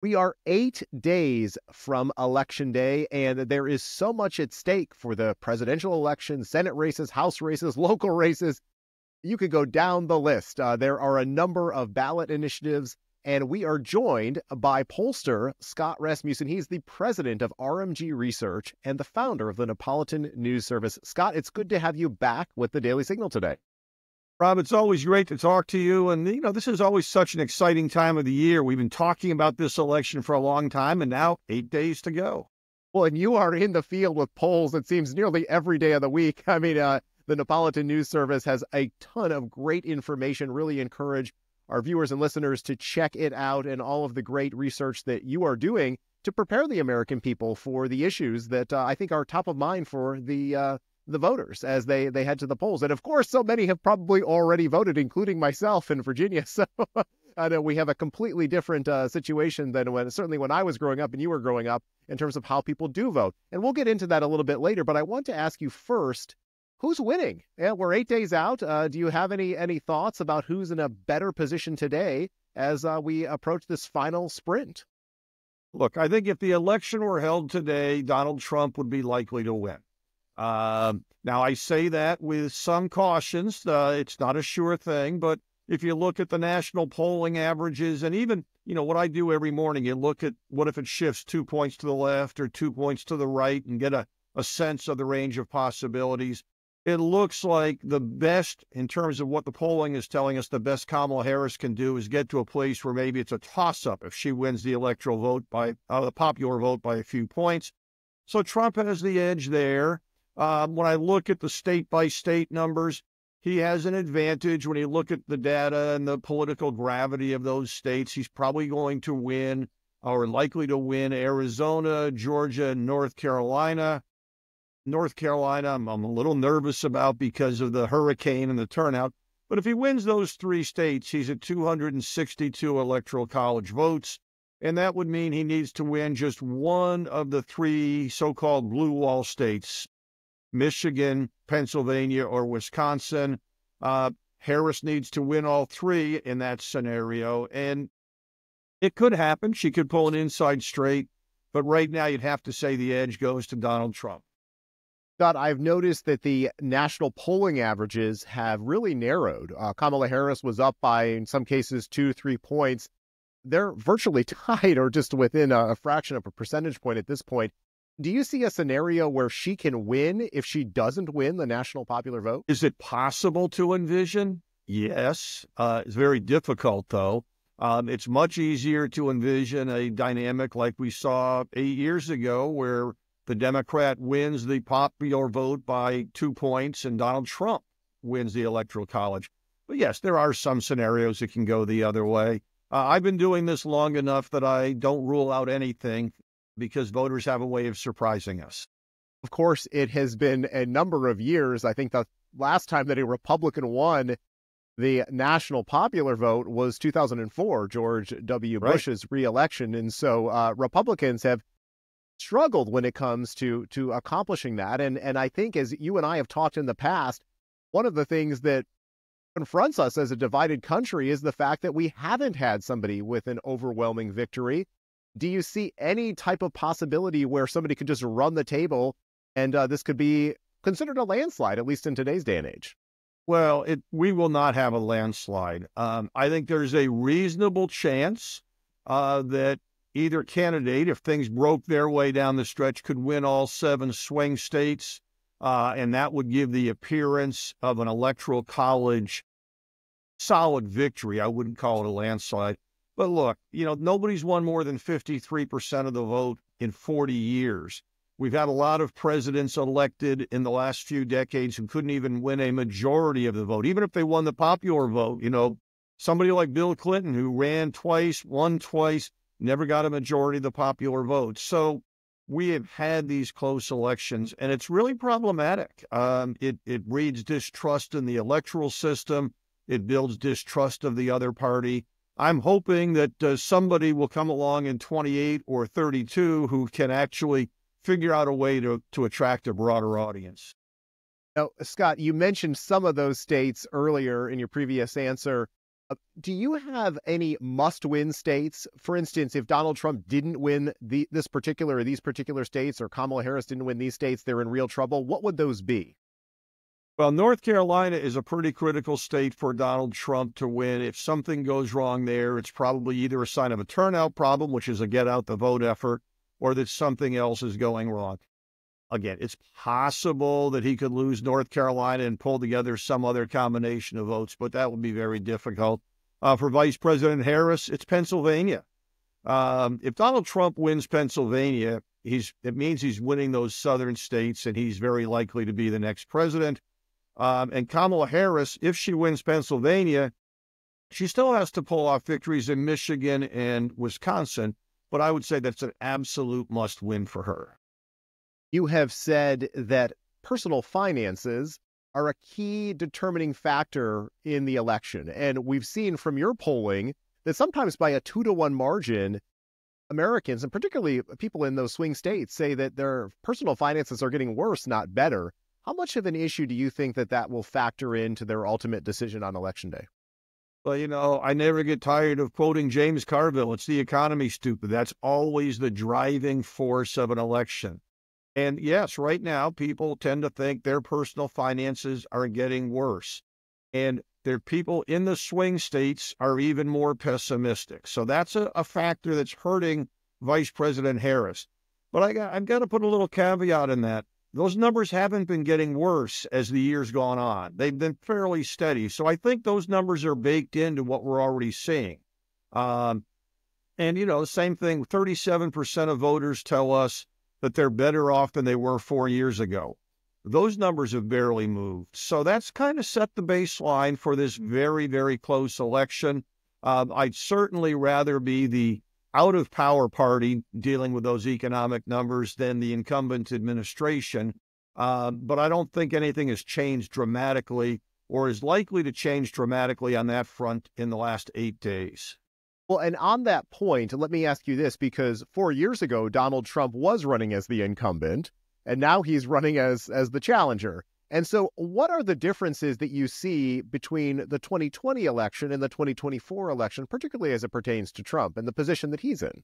We are 8 days from Election Day, and there is so much at stake for the presidential election, Senate races, House races, local races. You could go down the list. There are a number of ballot initiatives, and we are joined by Pollster, Scott Rasmussen. He's the president of RMG Research and the founder of the Neapolitan News Service. Scott, it's good to have you back with the Daily Signal today. Rob, it's always great to talk to you. And, this is always such an exciting time of the year. We've been talking about this election for a long time, and now 8 days to go. Well, and you are in the field with polls, it seems, nearly every day of the week. The Neapolitan News Service has a ton of great information. Really encourage our viewers and listeners to check it out and all of the great research that you are doing to prepare the American people for the issues that I think are top of mind for the voters as they head to the polls. And of course, so many have probably already voted, including myself in Virginia. So I know we have a completely different situation than certainly when I was growing up and you were growing up in terms of how people do vote. And we'll get into that a little bit later. But I want to ask you first, who's winning? Yeah, we're 8 days out. Do you have any thoughts about who's in a better position today as we approach this final sprint? Look, I think if the election were held today, Donald Trump would be likely to win. Now, I say that with some cautions. It's not a sure thing, but if you look at the national polling averages and even, what I do every morning, you look at what if it shifts 2 points to the left or 2 points to the right and get a sense of the range of possibilities. It looks like the best, in terms of what the polling is telling us, the best Kamala Harris can do is get to a place where maybe it's a toss-up if she wins the electoral vote the popular vote by a few points. So Trump has the edge there. When I look at the state-by-state numbers, he has an advantage. When you look at the data and the political gravity of those states, he's probably going to win or likely to win Arizona, Georgia, and North Carolina. North Carolina, I'm a little nervous about because of the hurricane and the turnout. But if he wins those three states, he's at 262 electoral college votes. And that would mean he needs to win just one of the three so-called blue wall states, Michigan, Pennsylvania, or Wisconsin. Harris needs to win all three in that scenario. And it could happen. She could pull an inside straight. But right now, you'd have to say the edge goes to Donald Trump. Scott, I've noticed that the national polling averages have really narrowed. Kamala Harris was up by, in some cases, 2-3 points. They're virtually tied or just within a fraction of a percentage point at this point. Do you see a scenario where she can win if she doesn't win the national popular vote? Is it possible to envision? Yes. It's very difficult, though. It's much easier to envision a dynamic like we saw 8 years ago where the Democrat wins the popular vote by 2 points and Donald Trump wins the Electoral College. But yes, there are some scenarios that can go the other way. I've been doing this long enough that I don't rule out anything because voters have a way of surprising us. Of course, it has been a number of years. I think the last time that a Republican won the national popular vote was 2004, George W. Bush's reelection. And so Republicans have struggled when it comes to accomplishing that. And I think, as you and I have talked in the past, one of the things that confronts us as a divided country is the fact that we haven't had somebody with an overwhelming victory. Do you see any type of possibility where somebody could just run the table and this could be considered a landslide, at least in today's day and age? Well, we will not have a landslide. I think there's a reasonable chance that either candidate, if things broke their way down the stretch, could win all 7 swing states, and that would give the appearance of an electoral college solid victory. I wouldn't call it a landslide. But look, nobody's won more than 53% of the vote in 40 years. We've had a lot of presidents elected in the last few decades who couldn't even win a majority of the vote, even if they won the popular vote. Somebody like Bill Clinton, who ran twice, won twice, never got a majority of the popular vote. So we have had these close elections, and it's really problematic. It breeds distrust in the electoral system. It builds distrust of the other party. I'm hoping that somebody will come along in 28 or 32 who can actually figure out a way to attract a broader audience. Now, Scott, you mentioned some of those states earlier in your previous answer. Do you have any must-win states? For instance, if Donald Trump didn't win these particular states, or Kamala Harris didn't win these states, they're in real trouble. What would those be? Well, North Carolina is a pretty critical state for Donald Trump to win. If something goes wrong there, it's probably either a sign of a turnout problem, which is a get out the vote effort, or that something else is going wrong. Again, it's possible that he could lose North Carolina and pull together some other combination of votes, but that would be very difficult. For Vice President Harris, it's Pennsylvania. If Donald Trump wins Pennsylvania, it means he's winning those southern states, and he's very likely to be the next president. And Kamala Harris, if she wins Pennsylvania, she still has to pull off victories in Michigan and Wisconsin, but I would say that's an absolute must-win for her. You have said that personal finances are a key determining factor in the election. And we've seen from your polling that sometimes by a 2-to-1 margin, Americans, and particularly people in those swing states, say that their personal finances are getting worse, not better. How much of an issue do you think that will factor into their ultimate decision on Election Day? Well, I never get tired of quoting James Carville. It's the economy, stupid. That's always the driving force of an election. And yes, right now, people tend to think their personal finances are getting worse. And their people in the swing states are even more pessimistic. So that's a factor that's hurting Vice President Harris. But I've got to put a little caveat in that. Those numbers haven't been getting worse as the year's gone on. They've been fairly steady. So I think those numbers are baked into what we're already seeing. And, the same thing, 37% of voters tell us that they're better off than they were 4 years ago. Those numbers have barely moved. So that's kind of set the baseline for this very, very close election. I'd certainly rather be the out-of-power party dealing with those economic numbers than the incumbent administration. But I don't think anything has changed dramatically or is likely to change dramatically on that front in the last 8 days. Well, and on that point, let me ask you this, because 4 years ago, Donald Trump was running as the incumbent, and now he's running as the challenger. And so what are the differences that you see between the 2020 election and the 2024 election, particularly as it pertains to Trump and the position that he's in?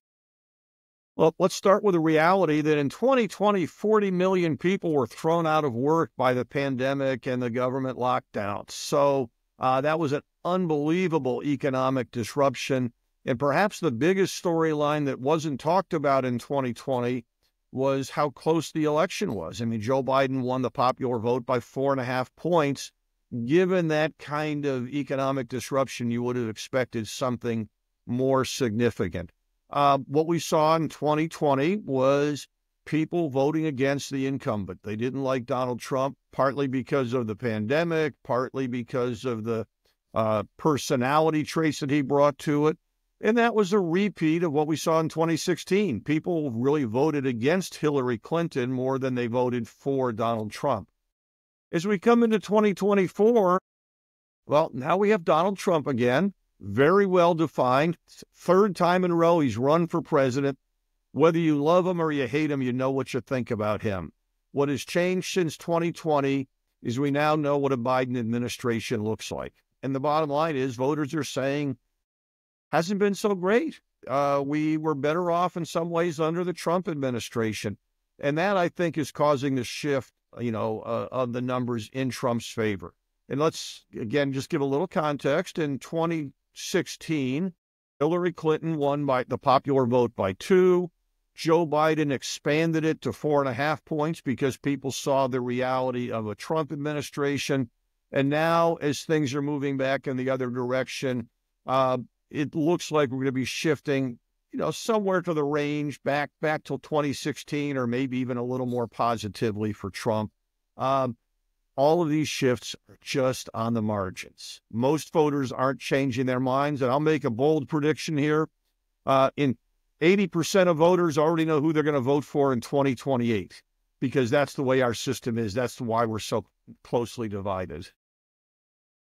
Well, let's start with the reality that in 2020, 40 million people were thrown out of work by the pandemic and the government lockdowns. So that was an unbelievable economic disruption. And perhaps the biggest storyline that wasn't talked about in 2020 was how close the election was. I mean, Joe Biden won the popular vote by 4.5 points. Given that kind of economic disruption, you would have expected something more significant. What we saw in 2020 was people voting against the incumbent. They didn't like Donald Trump, partly because of the pandemic, partly because of the personality traits that he brought to it. And that was a repeat of what we saw in 2016. People really voted against Hillary Clinton more than they voted for Donald Trump. As we come into 2024, well, now we have Donald Trump again, very well defined. Third time in a row he's run for president. Whether you love him or you hate him, you know what you think about him. What has changed since 2020 is we now know what a Biden administration looks like. And the bottom line is voters are saying, hasn't been so great. We were better off in some ways under the Trump administration. And that, I think, is causing the shift, of the numbers in Trump's favor. And let's, again, just give a little context. In 2016, Hillary Clinton won by the popular vote by 2. Joe Biden expanded it to 4.5 points because people saw the reality of a Trump administration. And now, as things are moving back in the other direction, it looks like we're going to be shifting, somewhere to the range back till 2016, or maybe even a little more positively for Trump. All of these shifts are just on the margins. Most voters aren't changing their minds, and I'll make a bold prediction here. 80% of voters already know who they're going to vote for in 2028, because that's the way our system is. That's why we're so closely divided.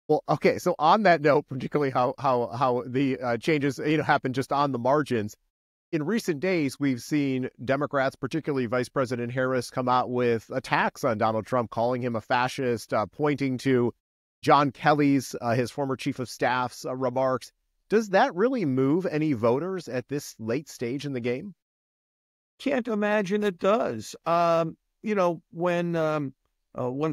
Well, okay. So on that note, particularly how the changes happen just on the margins. In recent days, we've seen Democrats, particularly Vice President Harris, come out with attacks on Donald Trump, calling him a fascist, pointing to John Kelly's, his former chief of staff's remarks. Does that really move any voters at this late stage in the game? Can't imagine it does. When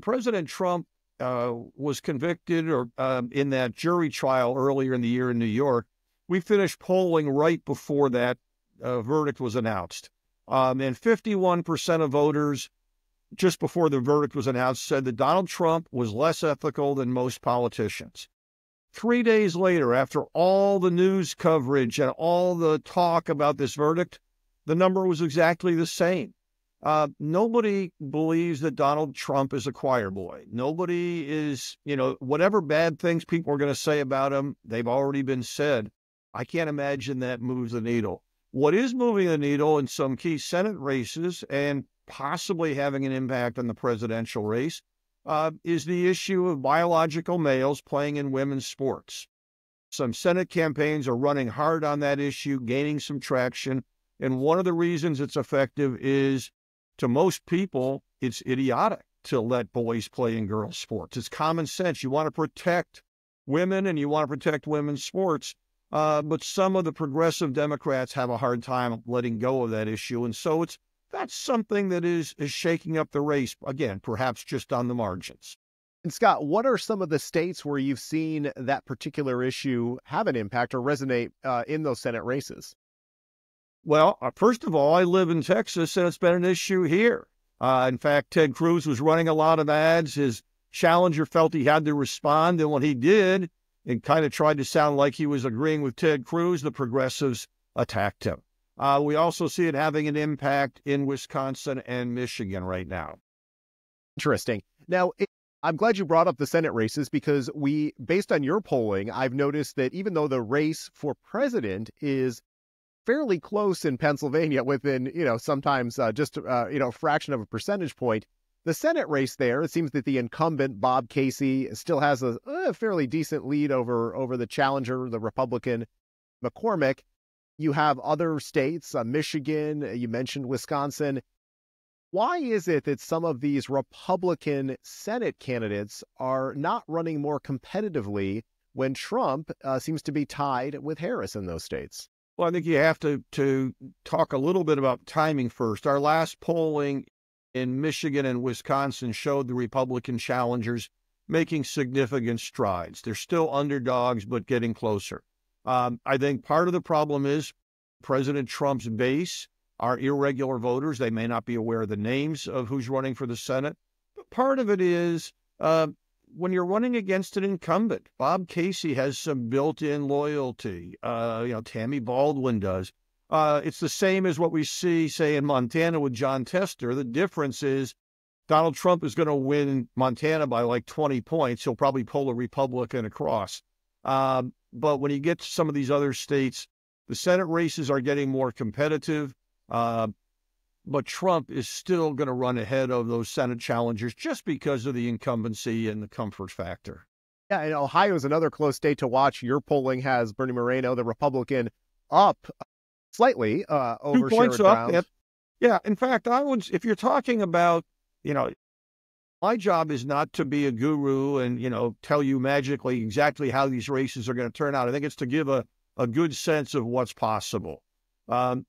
President Trump was convicted or in that jury trial earlier in the year in New York, we finished polling right before that verdict was announced. And 51% of voters just before the verdict was announced said that Donald Trump was less ethical than most politicians. 3 days later, after all the news coverage and all the talk about this verdict, the number was exactly the same. Nobody believes that Donald Trump is a choir boy. Nobody is, whatever bad things people are going to say about him, they've already been said. I can't imagine that moves the needle. What is moving the needle in some key Senate races and possibly having an impact on the presidential race is the issue of biological males playing in women's sports. Some Senate campaigns are running hard on that issue, gaining some traction. And one of the reasons it's effective is, to most people, it's idiotic to let boys play in girls' sports. It's common sense. You want to protect women and you want to protect women's sports. But some of the progressive Democrats have a hard time letting go of that issue. And so that's something that is shaking up the race, again, perhaps just on the margins. And Scott, what are some of the states where you've seen that particular issue have an impact or resonate in those Senate races? Well, first of all, I live in Texas, and it's been an issue here. In fact, Ted Cruz was running a lot of ads. His challenger felt he had to respond, and when he did, and kind of tried to sound like he was agreeing with Ted Cruz, the progressives attacked him. We also see it having an impact in Wisconsin and Michigan right now. Interesting. Now, I'm glad you brought up the Senate races because based on your polling, I've noticed that even though the race for president is fairly close in Pennsylvania within, sometimes just, a fraction of a percentage point, the Senate race there, it seems that the incumbent, Bob Casey, still has a fairly decent lead over the challenger, the Republican McCormick. You have other states, Michigan, you mentioned Wisconsin. Why is it that some of these Republican Senate candidates are not running more competitively when Trump seems to be tied with Harris in those states? Well, I think you have to talk a little bit about timing first. Our last polling in Michigan and Wisconsin showed the Republican challengers making significant strides. They're still underdogs, but getting closer. I think part of the problem is President Trump's base are irregular voters. They may not be aware of the names of who's running for the Senate. But part of it is when you're running against an incumbent, Bob Casey has some built-in loyalty. Tammy Baldwin does. It's the same as what we see, say, in Montana with John Tester. The difference is Donald Trump is going to win Montana by like 20 points. He'll probably pull a Republican across. But when you get to some of these other states, the Senate races are getting more competitive. But Trump is still going to run ahead of those Senate challengers just because of the incumbency and the comfort factor. Yeah, and Ohio is another close state to watch. Your polling has Bernie Moreno, the Republican, up slightly over 2 points Sherrod Brown. up. Yeah, in fact, if you're talking about, my job is not to be a guru and, tell you magically exactly how these races are going to turn out. I think it's to give a good sense of what's possible.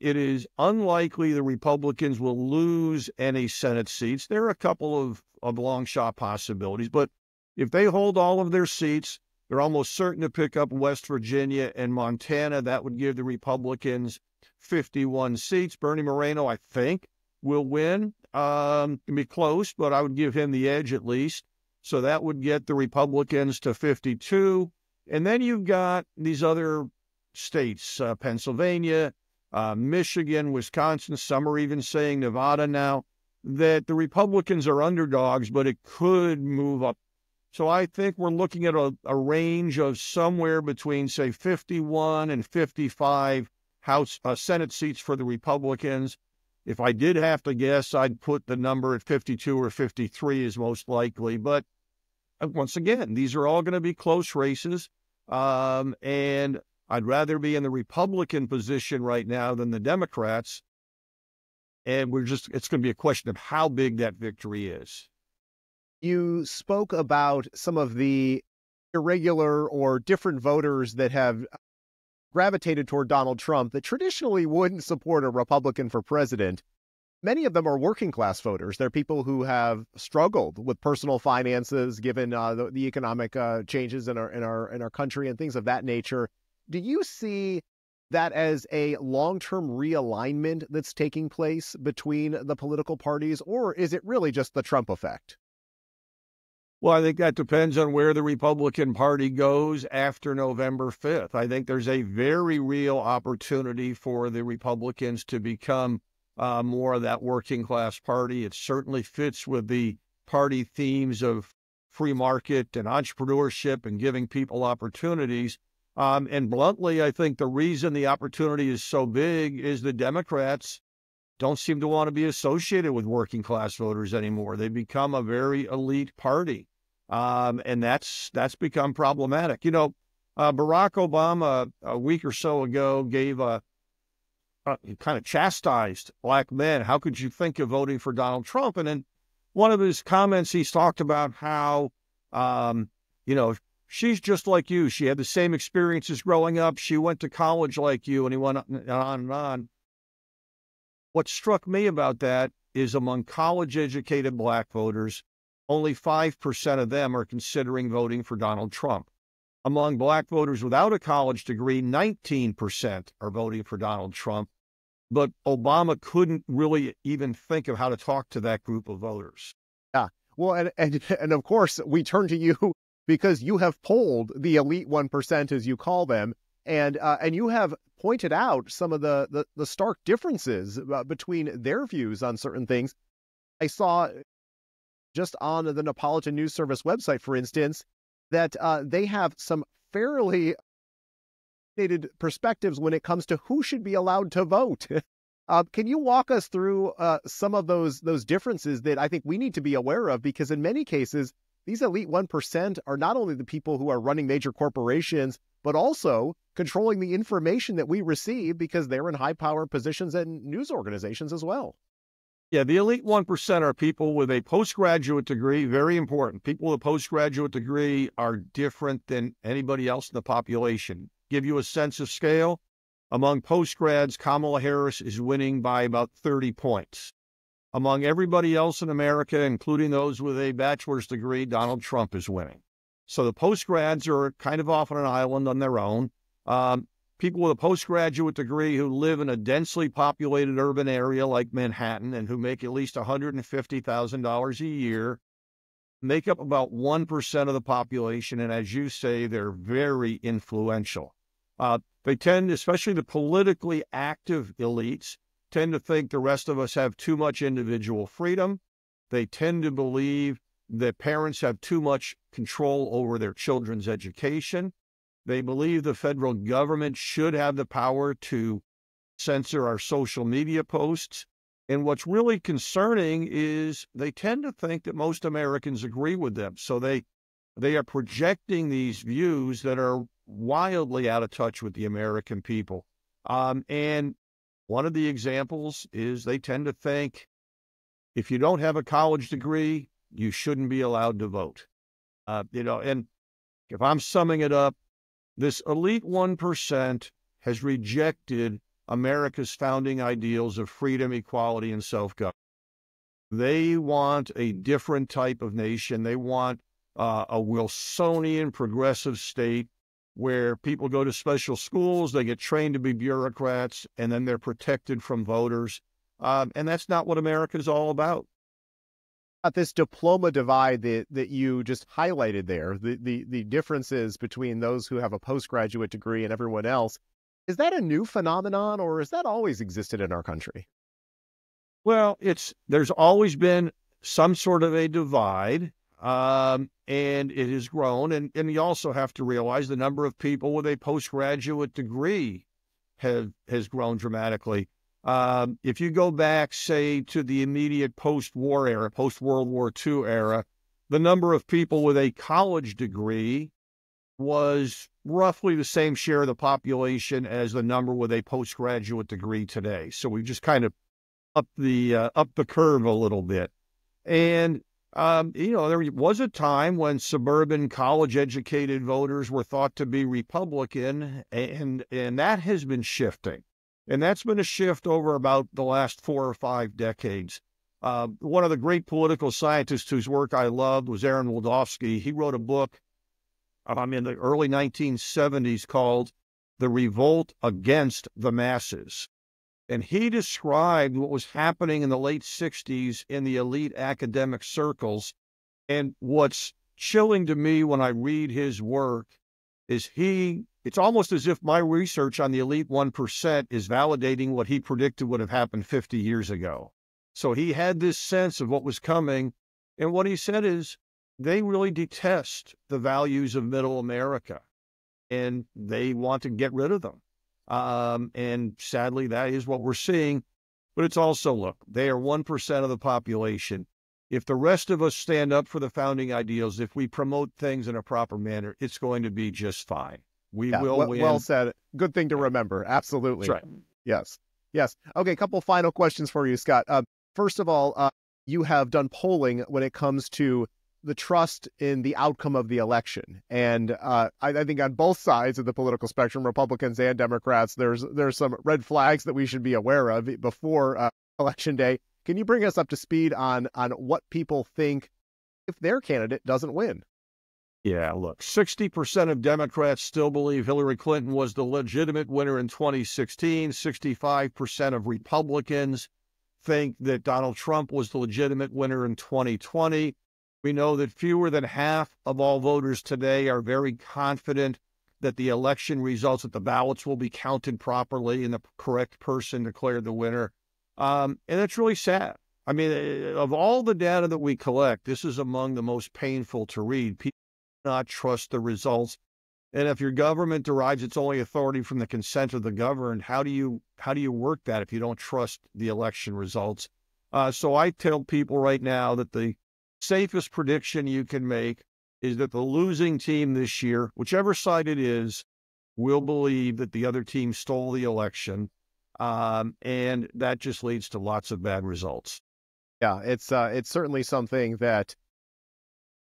It is unlikely the Republicans will lose any Senate seats. There are a couple of long shot possibilities, but if they hold all of their seats, they're almost certain to pick up West Virginia and Montana. That would give the Republicans 51 seats. Bernie Moreno, I think, will win. It'll be close, but I would give him the edge at least. So that would get the Republicans to 52. And then you've got these other states, Pennsylvania, Michigan, Wisconsin, some are even saying Nevada now, that the Republicans are underdogs, but it could move up. So I think we're looking at a range of somewhere between, say, 51 and 55 Senate seats for the Republicans. If I did have to guess, I'd put the number at 52 or 53 is most likely. But once again, these are all going to be close races. And I'd rather be in the Republican position right now than the Democrats. And it's going to be a question of how big that victory is. You spoke about some of the irregular or different voters that have gravitated toward Donald Trump that traditionally wouldn't support a Republican for president. Many of them are working class voters. They're people who have struggled with personal finances, given the economic changes in our country and things of that nature. Do you see that as a long-term realignment that's taking place between the political parties, or is it really just the Trump effect? Well, I think that depends on where the Republican Party goes after November 5th. I think there's a very real opportunity for the Republicans to become more of that working class party. It certainly fits with the party themes of free market and entrepreneurship and giving people opportunities. And bluntly, I think the reason the opportunity is so big is the Democrats don't seem to want to be associated with working class voters anymore. They become a very elite party. And that's become problematic. You know, Barack Obama a week or so ago gave he kind of chastised black men. How could you think of voting for Donald Trump? And in one of his comments, he's talked about how, you know, she's just like you. She had the same experiences growing up. She went to college like you, and he went on and on. What struck me about that is among college-educated black voters, only 5% of them are considering voting for Donald Trump. Among black voters without a college degree, 19% are voting for Donald Trump. But Obama couldn't really even think of how to talk to that group of voters. Yeah. Well, and of course, we turn to you because you have polled the elite 1%, as you call them, and you have pointed out some of the stark differences between their views on certain things. I saw just on the Neapolitan News Service website, for instance, that they have some fairly dated perspectives when it comes to who should be allowed to vote. Can you walk us through some of those differences that I think we need to be aware of? Because in many cases, these elite 1% are not only the people who are running major corporations, but also controlling the information that we receive because they're in high power positions and news organizations as well. Yeah, the elite 1% are people with a postgraduate degree, very important. People with a postgraduate degree are different than anybody else in the population. Give you a sense of scale, among postgrads, Kamala Harris is winning by about 30 points. Among everybody else in America, including those with a bachelor's degree, Donald Trump is winning. So the postgrads are kind of off on an island on their own. People with a postgraduate degree who live in a densely populated urban area like Manhattan and who make at least $150,000 a year make up about 1% of the population. And as you say, they're very influential. They tend, especially the politically active elites, tend to think the rest of us have too much individual freedom. They tend to believe that parents have too much control over their children's education. They believe the federal government should have the power to censor our social media posts. And what's really concerning is they tend to think that most Americans agree with them. So they are projecting these views that are wildly out of touch with the American people. And one of the examples is they tend to think if you don't have a college degree, you shouldn't be allowed to vote. And if I'm summing it up, this elite 1% has rejected America's founding ideals of freedom, equality, and self-government. They want a different type of nation. They want a Wilsonian progressive state where people go to special schools, they get trained to be bureaucrats, and then they're protected from voters. And that's not what America's all about. This diploma divide that you just highlighted there, the differences between those who have a postgraduate degree and everyone else, is that a new phenomenon or has that always existed in our country? Well, there's always been some sort of a divide, and it has grown. And you also have to realize the number of people with a postgraduate degree has grown dramatically. If you go back, say, to the immediate post-war era, post-World War II era, the number of people with a college degree was roughly the same share of the population as the number with a postgraduate degree today. So we just kind of up the curve a little bit. And There was a time when suburban college-educated voters were thought to be Republican, and that has been shifting. And that's been a shift over about the last 4 or 5 decades. One of the great political scientists whose work I loved was Aaron Wildofsky. He wrote a book in the early 1970s called The Revolt Against the Masses. And he described what was happening in the late 60s in the elite academic circles. And what's chilling to me when I read his work is it's almost as if my research on the elite 1% is validating what he predicted would have happened 50 years ago. So he had this sense of what was coming. And what he said is they really detest the values of middle America, and they want to get rid of them. And sadly, that is what we're seeing. But it's also, look, they are 1% of the population. If the rest of us stand up for the founding ideals, if we promote things in a proper manner, it's going to be just fine. We will win. Well said. Good thing to remember. Absolutely. That's right. Yes. Yes. Okay, a couple final questions for you, Scott. First of all, you have done polling when it comes to the trust in the outcome of the election. And I think on both sides of the political spectrum, Republicans and Democrats, there's some red flags that we should be aware of before Election Day. Can you bring us up to speed on what people think if their candidate doesn't win? Yeah, look, 60% of Democrats still believe Hillary Clinton was the legitimate winner in 2016. 65% of Republicans think that Donald Trump was the legitimate winner in 2020. We know that fewer than half of all voters today are very confident that the election results, that the ballots will be counted properly and the correct person declared the winner. And that's really sad. I mean, of all the data that we collect, this is among the most painful to read. People do not trust the results. And if your government derives its only authority from the consent of the governed, how do you work that if you don't trust the election results? So I tell people right now that the safest prediction you can make is that the losing team this year, whichever side it is, will believe that the other team stole the election. And that just leads to lots of bad results. Yeah, it's certainly something that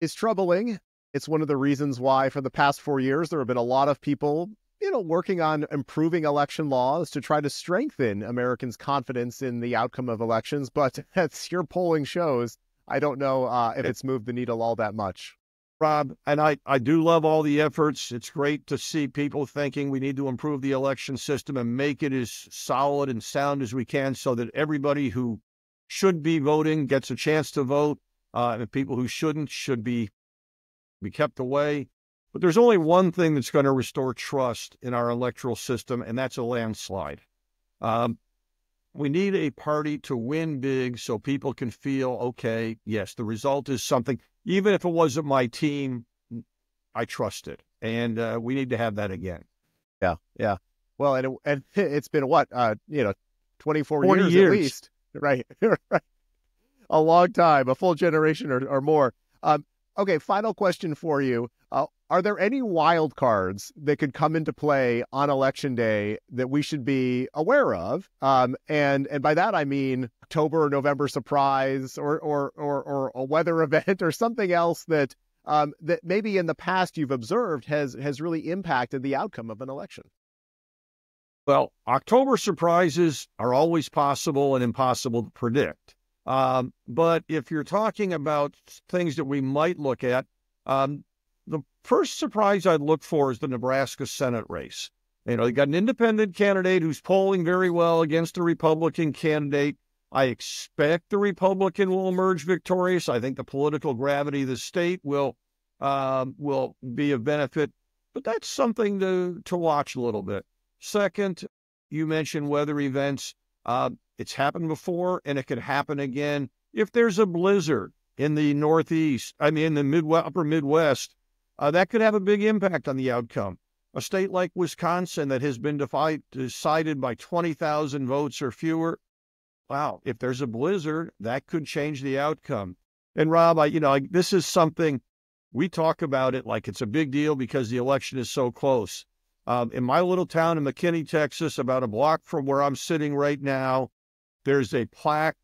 is troubling. It's one of the reasons why for the past 4 years, there have been a lot of people, working on improving election laws to try to strengthen Americans' confidence in the outcome of elections. But as your polling shows, I don't know if it's moved the needle all that much. Rob, and I do love all the efforts. It's great to see people thinking we need to improve the election system and make it as solid and sound as we can so that everybody who should be voting gets a chance to vote, and people who shouldn't should be kept away. But there's only one thing that's going to restore trust in our electoral system, and that's a landslide. We need a party to win big so people can feel, okay, yes, the result is something. Even if it wasn't my team, I trust it. And we need to have that again. Yeah, yeah. Well, and it's been what, 24 years at least. Right. A long time, a full generation or more. Okay, final question for you. Are there any wild cards that could come into play on Election Day that we should be aware of? And by that I mean October or November surprise or a weather event or something else that that maybe in the past you've observed has really impacted the outcome of an election. Well, October surprises are always possible and impossible to predict. But if you're talking about things that we might look at, the first surprise I'd look for is the Nebraska Senate race. You got an independent candidate who's polling very well against a Republican candidate. I expect the Republican will emerge victorious. I think the political gravity of the state will be of benefit, but that's something to watch a little bit. Second, you mentioned weather events. It's happened before, and it could happen again. If there's a blizzard in the Northeast, in the upper Midwest, that could have a big impact on the outcome. A state like Wisconsin that has been decided by 20,000 votes or fewer, wow, if there's a blizzard, that could change the outcome. And Rob, this is something we talk about it like it's a big deal because the election is so close. In my little town in McKinney, Texas, about a block from where I'm sitting right now, there's a plaque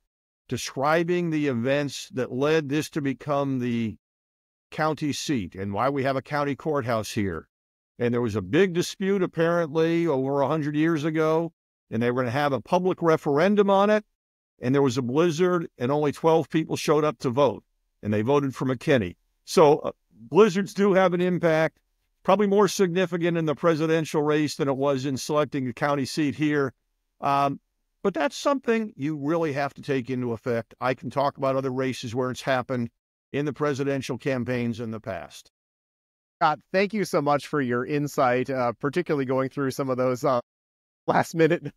describing the events that led this to become the county seat and why we have a county courthouse here. And there was a big dispute apparently over 100 years ago, and they were going to have a public referendum on it. And there was a blizzard, and only 12 people showed up to vote, and they voted for McKinney. So blizzards do have an impact, probably more significant in the presidential race than it was in selecting the county seat here. But that's something you really have to take into effect. I can talk about other races where it's happened in the presidential campaigns in the past. Scott, thank you so much for your insight, particularly going through some of those last minute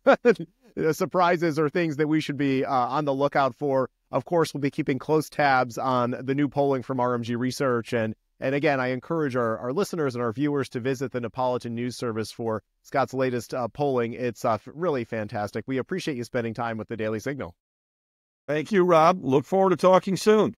surprises or things that we should be on the lookout for. Of course, we'll be keeping close tabs on the new polling from RMG Research. And again, I encourage our listeners and our viewers to visit the Napolitan News Service for Scott's latest polling. It's really fantastic. We appreciate you spending time with the Daily Signal. Thank you, Rob. Look forward to talking soon.